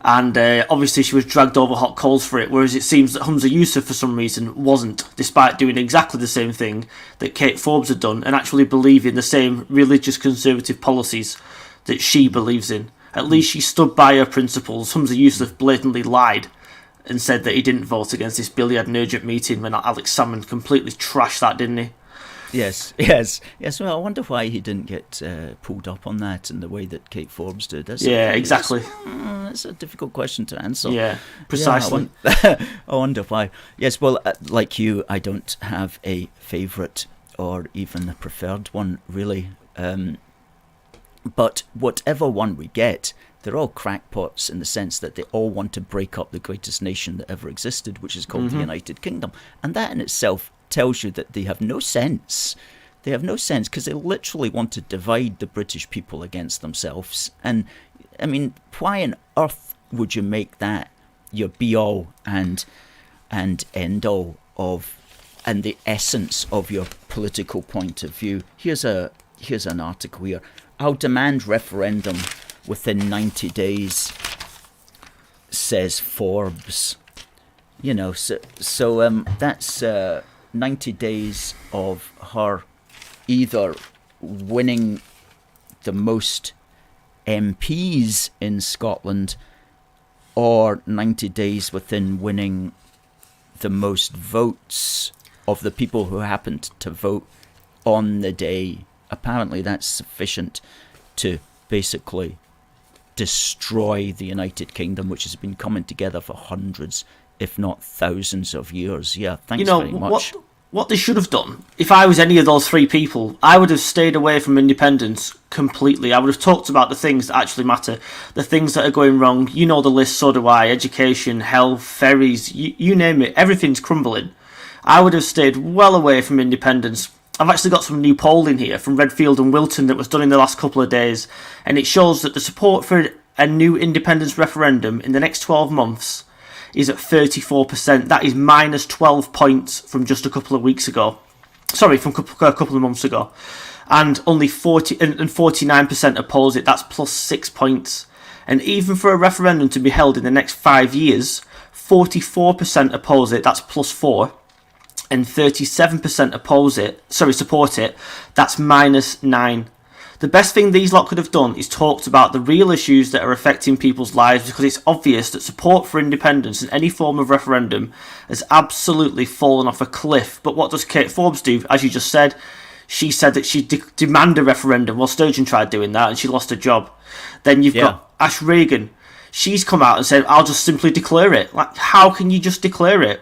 And obviously she was dragged over hot coals for it, whereas it seems that Humza Yousaf for some reason wasn't, despite doing exactly the same thing that Kate Forbes had done and actually believing the same religious conservative policies that she believes in. At least she stood by her principles. Humza Yousaf blatantly lied and said that he didn't vote against this bill. He had an urgent meeting when Alex Salmond completely trashed that, didn't he? Yes. Well, I wonder why he didn't get pulled up on that in the way that Kate Forbes did. Exactly. That's a difficult question to answer. Yeah, precisely. Yeah, I wonder why. Yes, well, like you, I don't have a favourite or even a preferred one, really. But whatever one we get, they're all crackpots in the sense that they all want to break up the greatest nation that ever existed, which is called the United Kingdom. And that in itself tells you that they have no sense. They have no sense because they literally want to divide the British people against themselves. And, I mean, why on earth would you make that your be-all and end-all of, and the essence of your political point of view? Here's an article here. I'll demand referendum within 90 days, says Forbes. You know, so that's 90 days of her either winning the most MPs in Scotland or 90 days within winning the most votes of the people who happened to vote on the day. Apparently that's sufficient to basically destroy the United Kingdom, which has been coming together for hundreds, if not thousands of years. Yeah, thanks very much. What they should have done, if I was any of those three people, I would have stayed away from independence completely. I would have talked about the things that actually matter, the things that are going wrong. You know the list, so do I. Education, health, ferries, you name it. Everything's crumbling. I would have stayed well away from independence. I've actually got some new polling here from Redfield and Wilton that was done in the last couple of days, and it shows that the support for a new independence referendum in the next 12 months is at 34%. That is minus 12 points from just a couple of weeks ago. Sorry, from a couple of months ago. And only 49% oppose it. That's plus 6 points. And even for a referendum to be held in the next 5 years, 44% oppose it. That's plus 4. And 37% support it. That's minus 9. The best thing these lot could have done is talked about the real issues that are affecting people's lives, because it's obvious that support for independence in any form of referendum has absolutely fallen off a cliff. But what does Kate Forbes do? As you just said, she said that she'd demand a referendum. Well, Sturgeon tried doing that and she lost her job. Then you've got Ash Regan. She's come out and said, I'll just simply declare it. Like, how can you just declare it?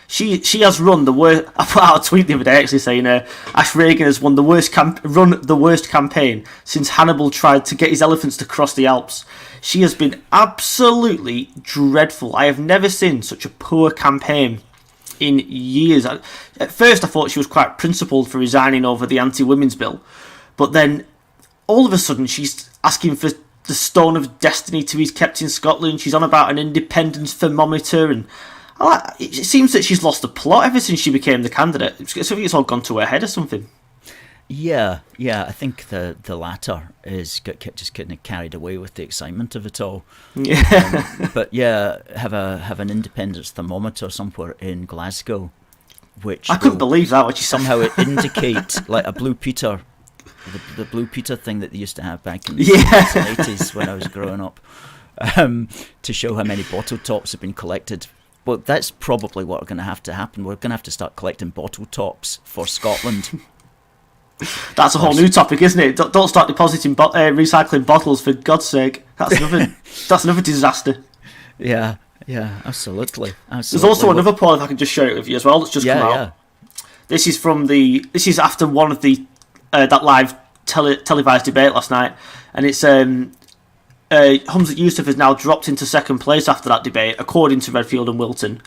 She has run the worst. I put out a tweet the other day actually saying Ash Regan has run the worst campaign since Hannibal tried to get his elephants to cross the Alps. She has been absolutely dreadful. I have never seen such a poor campaign in years. At first I thought she was quite principled for resigning over the anti-women's bill, but then all of a sudden she's asking for the Stone of Destiny to be kept in Scotland. She's on about an independence thermometer, and it seems that she's lost the plot ever since she became the candidate. I think it's all gone to her head or something. Yeah, I think the latter is just getting carried away with the excitement of it all. Yeah. But yeah, have an independence thermometer somewhere in Glasgow, which I couldn't believe that. What you somehow it indicate like a Blue Peter, the Blue Peter thing that they used to have back in the 80s when I was growing up, to show how many bottle tops have been collected. Well, that's probably what we're going to have to happen. We're going to have to start collecting bottle tops for Scotland. That's a whole new topic, isn't it? Don't start depositing recycling bottles, for God's sake. That's another disaster. Yeah, absolutely. There's also another poll, if I can just share it with you as well, that's just come out. Yeah. This is after one of the that live televised debate last night, and it's Humza Yousaf has now dropped into second place after that debate, according to Redfield and Wilton.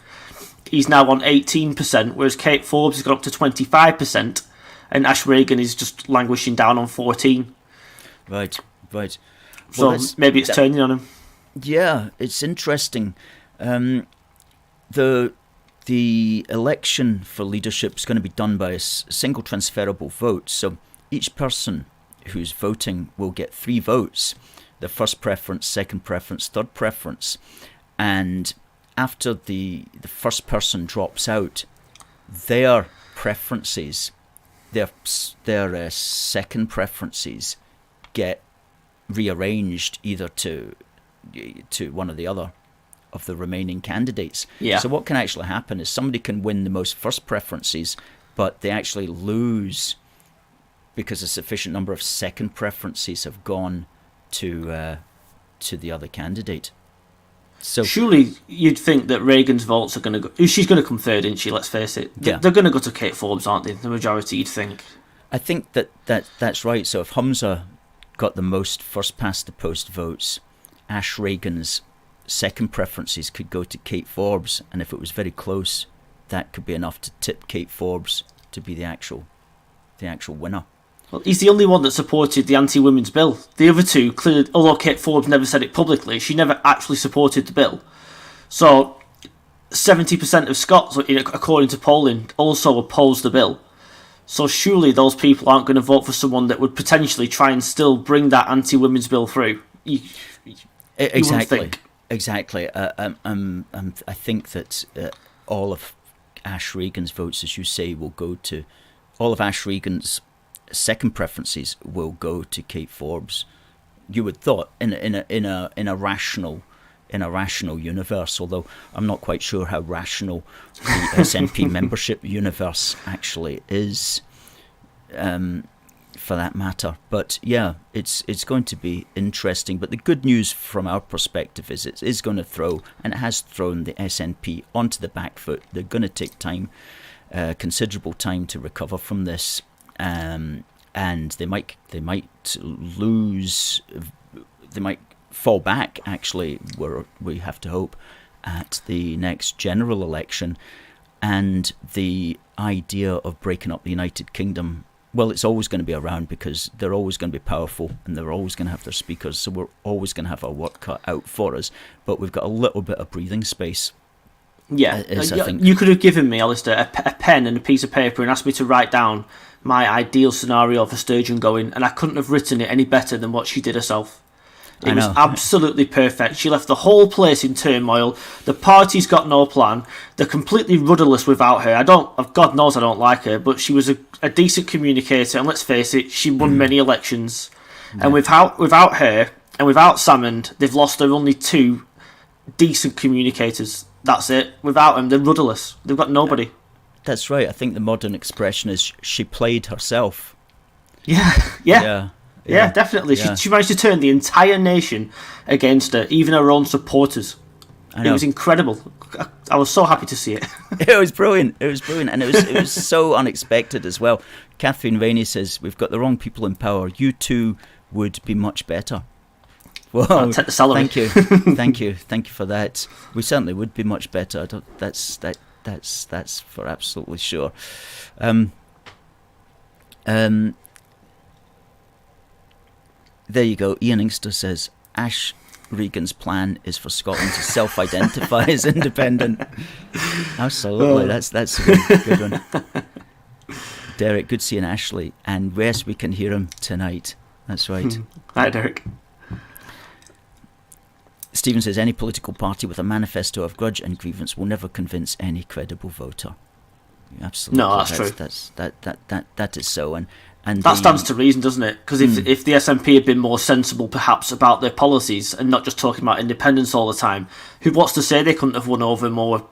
He's now on 18%, whereas Kate Forbes has got up to 25%. and Ash Regan is just languishing down on 14. Right. So Well, maybe it's turning on him. Yeah, it's interesting. The election for leadership is going to be done by a single transferable vote. So each person who's voting will get 3 votes: the first preference, second preference, third preference. And after the first person drops out, their preferences, their second preferences, get rearranged either to one or the other of the remaining candidates. Yeah. So what can actually happen is somebody can win the most first preferences, but they actually lose because a sufficient number of second preferences have gone to the other candidate. So surely you'd think that Reagan's votes are going to go... She's going to come third, isn't she? Let's face it. Yeah. They're going to go to Kate Forbes, aren't they? The majority, you'd think. I think that's right. So if Humza got the most first past the post votes, Ash Regan's second preferences could go to Kate Forbes, and if it was very close, that could be enough to tip Kate Forbes to be the actual winner. Well, he's the only one that supported the anti-women's bill. The other two, clearly, although Kate Forbes never said it publicly, she never actually supported the bill. So 70% of Scots, according to polling, also oppose the bill. So surely those people aren't going to vote for someone that would potentially try and still bring that anti-women's bill through. Exactly. I think that all of Ash Regan's votes, as you say, will go to... All of Ash Regan's second preferences will go to Kate Forbes. You would thought in a rational universe, although I'm not quite sure how rational the SNP membership universe actually is, for that matter. But yeah, it's going to be interesting. But the good news from our perspective is it is going to throw, and it has thrown, the SNP onto the back foot. They're going to take time, considerable time, to recover from this. And they might lose, they might fall back, actually, where we have to hope, at the next general election. And the idea of breaking up the United Kingdom, well, it's always going to be around, because they're always going to be powerful and they're always going to have their speakers, so we're always going to have our work cut out for us. But we've got a little bit of breathing space. Yeah, I think. You could have given me, Alistair, a pen and a piece of paper and asked me to write down my ideal scenario for Sturgeon going, and I couldn't have written it any better than what she did herself. It was absolutely perfect. She left the whole place in turmoil. The party's got no plan. They're completely rudderless without her. God knows I don't like her, but she was a decent communicator, and let's face it, she won many elections. Yeah. And without her and without Salmond, they've lost their only 2 decent communicators. That's it. Without them, they're rudderless. They've got nobody. That's right. I think the modern expression is she played herself. Yeah, definitely. Yeah. She managed to turn the entire nation against her, even her own supporters. It was incredible. I was so happy to see it. It was brilliant, and it was so unexpected as well. Catherine Rainey says, "We've got the wrong people in power. You two would be much better." Well, I'll take the salary. Thank you for that. We certainly would be much better. That's for absolutely sure. There you go. Ian Inkster says, Ash Regan's plan is for Scotland to self-identify as independent. Absolutely, that's a good one. Derek, good seeing Ashley, and yes, we can hear him tonight. That's right. Hi, Derek. Stephen says, any political party with a manifesto of grudge and grievance will never convince any credible voter. Absolutely. No, that's true. That is so, and that stands to reason, doesn't it? Because if the SNP had been more sensible, perhaps, about their policies and not just talking about independence all the time, what's to say they couldn't have won over more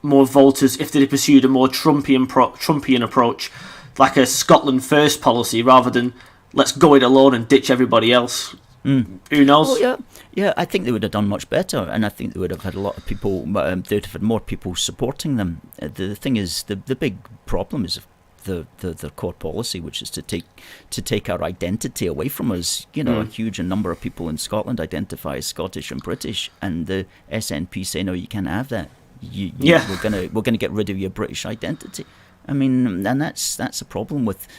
voters if they'd pursued a more Trumpian approach, like a Scotland First policy, rather than let's go it alone and ditch everybody else. Who knows? Oh, yeah, I think they would have done much better, and I think they would have had a lot of people. They'd have had more people supporting them. The thing is, the big problem is the core policy, which is to take our identity away from us. A huge number of people in Scotland identify as Scottish and British, and the SNP say, no, you can't have that. We're gonna get rid of your British identity. I mean, and that's a problem with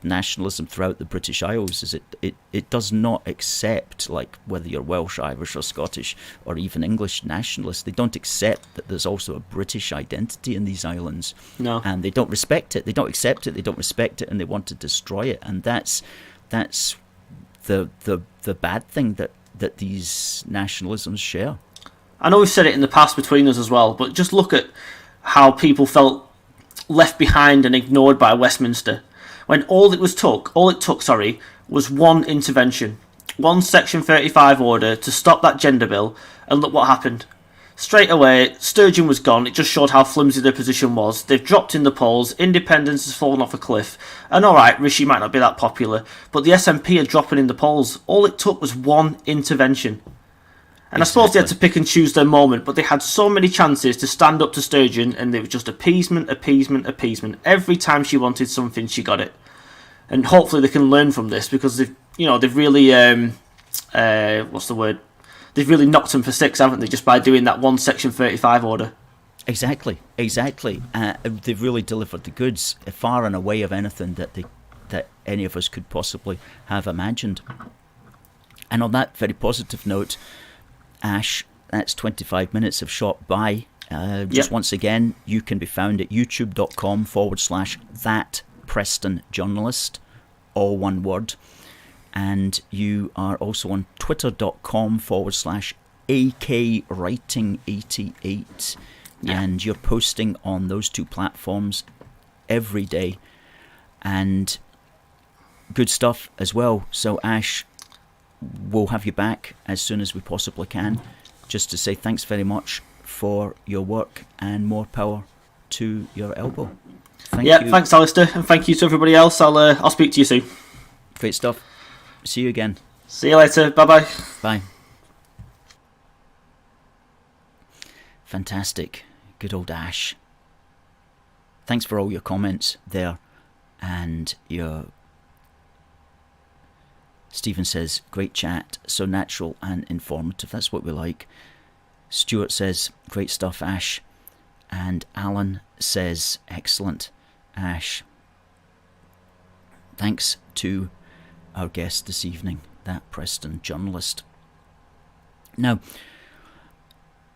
nationalism throughout the British Isles, is it does not accept, like, whether you're Welsh, Irish or Scottish or even English nationalists, they don't accept that there's also a British identity in these islands. No. And they don't respect it, they don't accept it, they don't respect it, and they want to destroy it. And that's the bad thing that these nationalisms share. I know we've said it in the past between us as well, but just look at how people felt left behind and ignored by Westminster, when all it took was one intervention, one Section 35 order to stop that gender bill, and look what happened. Straight away, Sturgeon was gone. It just showed how flimsy their position was. They've dropped in the polls, independence has fallen off a cliff, and alright, Rishi might not be that popular, but the SNP are dropping in the polls. All it took was one intervention. And I suppose they had to pick and choose their moment, but they had so many chances to stand up to Sturgeon, and it was just appeasement. Every time she wanted something, she got it. And hopefully they can learn from this, because they've really They've really knocked them for six, haven't they? Just by doing that one Section 35 order. Exactly. They've really delivered the goods, far and away of anything that any of us could possibly have imagined. And on that very positive note, Ash, that's 25 minutes of shot by. Once again, you can be found at youtube.com/that Preston Journalist, all one word. And you are also on twitter.com/AKWriting88. And you're posting on those two platforms every day. And good stuff as well. So, Ash, we'll have you back as soon as we possibly can, just to say thanks very much for your work, and more power to your elbow. Thank you. Thanks, Alistair, and thank you to everybody else. I'll speak to you soon. Great stuff. See you again. See you later. Bye-bye. Bye. Fantastic. Good old Ash. Thanks for all your comments there, and your... Stephen says, great chat, so natural and informative. That's what we like. Stuart says, great stuff, Ash. And Alan says, excellent, Ash. Thanks to our guest this evening, that Preston Journalist. Now,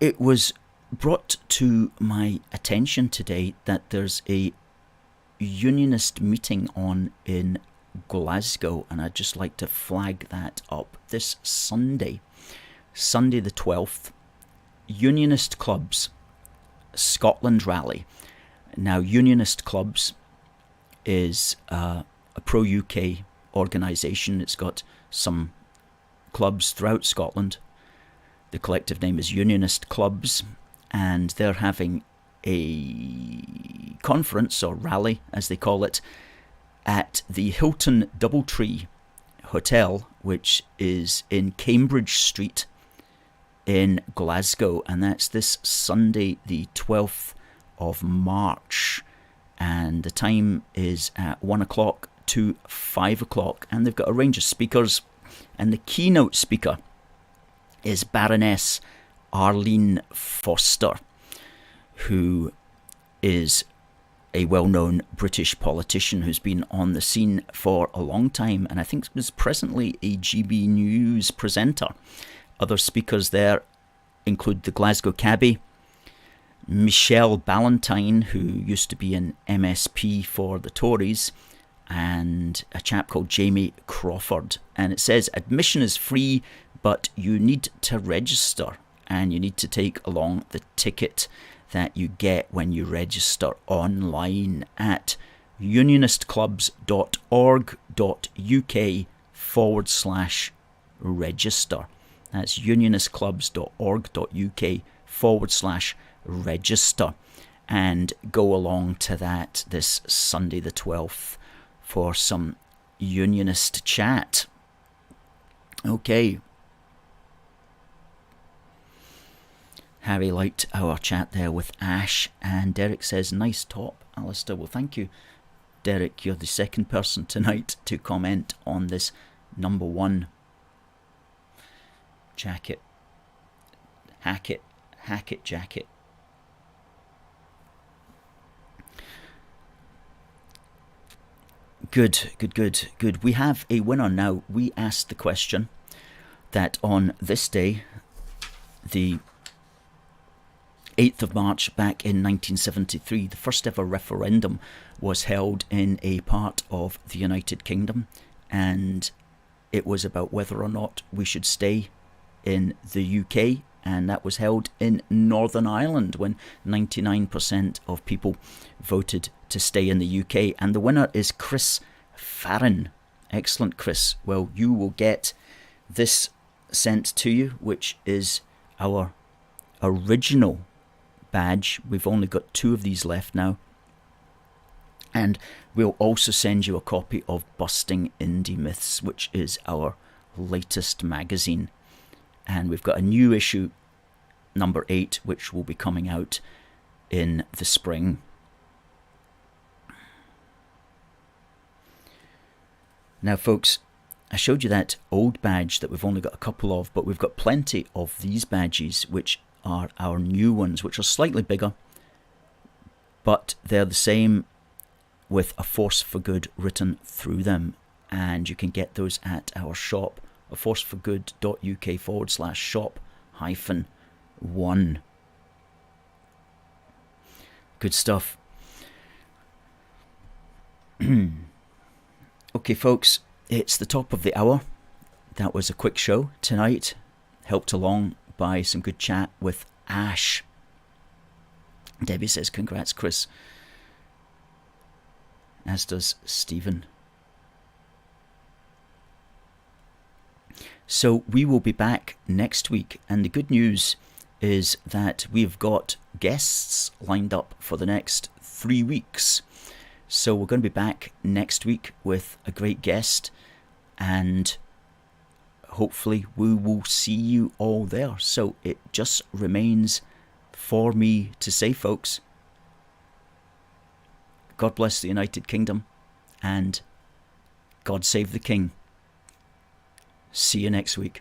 it was brought to my attention today that there's a unionist meeting on in Glasgow, and I'd just like to flag that up. This Sunday the 12th, Unionist Clubs Scotland Rally. Now, Unionist Clubs is a pro-UK organisation. It's got some clubs throughout Scotland. The collective name is Unionist Clubs, and they're having a conference, or rally as they call it, at the Hilton Doubletree Hotel, which is in Cambridge Street in Glasgow, and that's this Sunday the 12th of March, and the time is at 1 o'clock to 5 o'clock, and they've got a range of speakers, and the keynote speaker is Baroness Arlene Foster, who is a well-known British politician who's been on the scene for a long time, and I think is presently a GB News presenter. Other speakers there include the Glasgow cabbie, Michelle Ballantyne, who used to be an MSP for the Tories, and a chap called Jamie Crawford. And it says, admission is free, but you need to register, and you need to take along the ticket that you get when you register online at unionistclubs.org.uk/register. That's unionistclubs.org.uk/register. And go along to that this Sunday the 12th for some unionist chat. Okay. Harry liked our chat there with Ash, and Derek says, nice top, Alistair. Well, thank you, Derek. You're the second person tonight to comment on this number one jacket. Hackett jacket. Good. We have a winner now. We asked the question that on this day, the 8th of March back in 1973, the first ever referendum was held in a part of the United Kingdom, and it was about whether or not we should stay in the UK, and that was held in Northern Ireland when 99% of people voted to stay in the UK. And the winner is Chris Farron. Excellent, Chris. Well, you will get this sent to you, which is our original badge. We've only got 2 of these left now. And we'll also send you a copy of Busting Indy Myths, which is our latest magazine. And we've got a new issue, number 8, which will be coming out in the spring. Now, folks, I showed you that old badge that we've only got a couple of, but we've got plenty of these badges, which are our new ones, which are slightly bigger, but they're the same with a force for good written through them. And you can get those at our shop, aforceforgood.uk/shop-1. Good stuff. Okay, folks, it's the top of the hour. That was a quick show tonight, helped along by some good chat with Ash. Debbie says, congrats, Chris. As does Stephen. So we will be back next week, and the good news is that we've got guests lined up for the next 3 weeks. So we're going to be back next week with a great guest, and hopefully we will see you all there. So it just remains for me to say, folks, God bless the United Kingdom, and God save the King. See you next week.